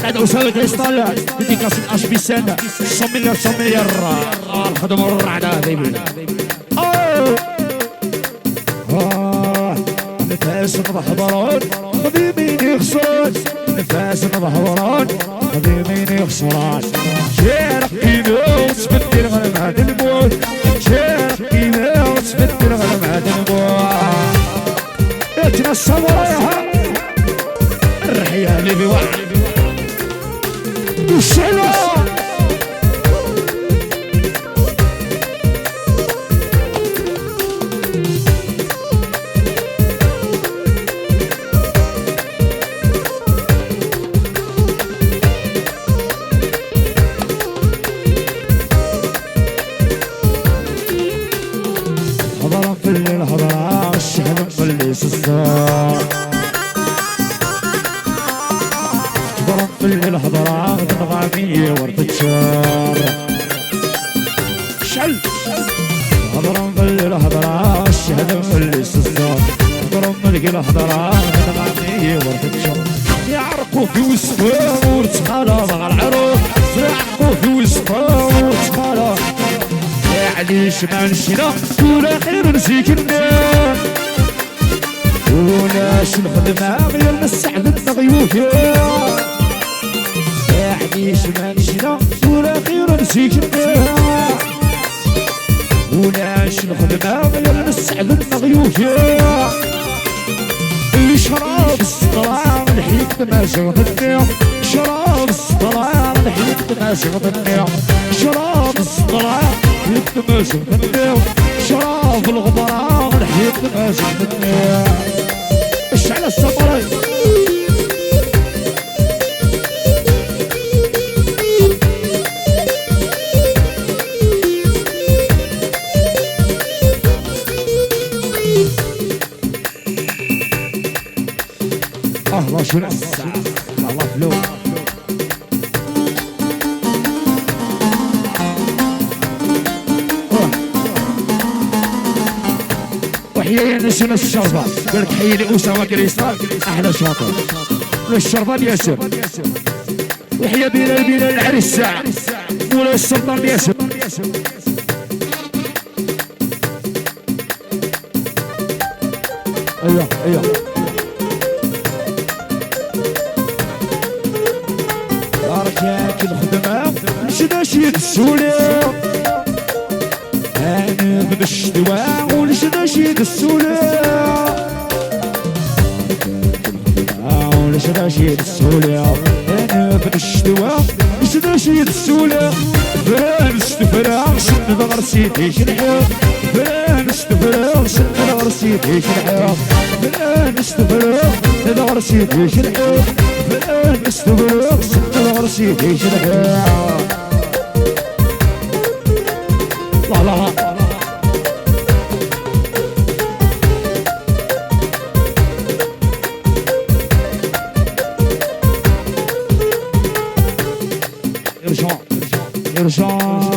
سعد أسامة كريستال ديديكاس الاش بي سان شمير الخدم الرعدة بيبي نفاس نضحضرون قديمين يخسرون نفاس نضحضرون قديمين يخسرون شارق إينوس بدي الغنم هاد الموت شارق إينوس بدي الغنم هاد الموت اتنسى ورايها الرحية اللي بوعد والسلام حضرا في الليل حضرا الشهر مفلس الصار حضرا في الليل حضرا الغامية ورد الشار شل حضرا في الليل حضرا الشهر مفلس الصار حضرا في الليل حضرا الغامية ورد الشار يعرقوا في وسطهم ورتخالا مع العروق يعرقوا في وسطهم ورتخالا معليش ما نشينا ولا خير نسيكنا ولاش الخدمة غير نسعدنا ضيوفيا معليش ما نشينا ولا خير نسيكنا ولاش الخدمة غير نسعدنا ضيوفيا شراب السطران الحيط ما شغلتني شراب السطران الحيط ما شغلتني شراب السطران الحيط ما شغلتني شراب الغبران الحيط ما شغلتني اشعل السطرين الله شنو الساعة الله فلوس وحيي نسينا الشربة قالك حيي لي أسامة كريستال أحلى شاطر للشربان ياسر وحيا بينا العريس الساعة ولا السلطان ياسر ايوه بركاك الخدمة لشداشي السولة أنا بالشدوى ولشداشي السولة ولشداشي السولة أنا بالشدوى لشداشي السولة فران استفراغ شن ضغرسيت ايش الحياة فران استفراغ شن ضغرسيت ايش الحياة فران استفراغ ضغرسيت ايش الحياة فران استفراغ شن ضغرسيت ايش الحياة لا لا ارجع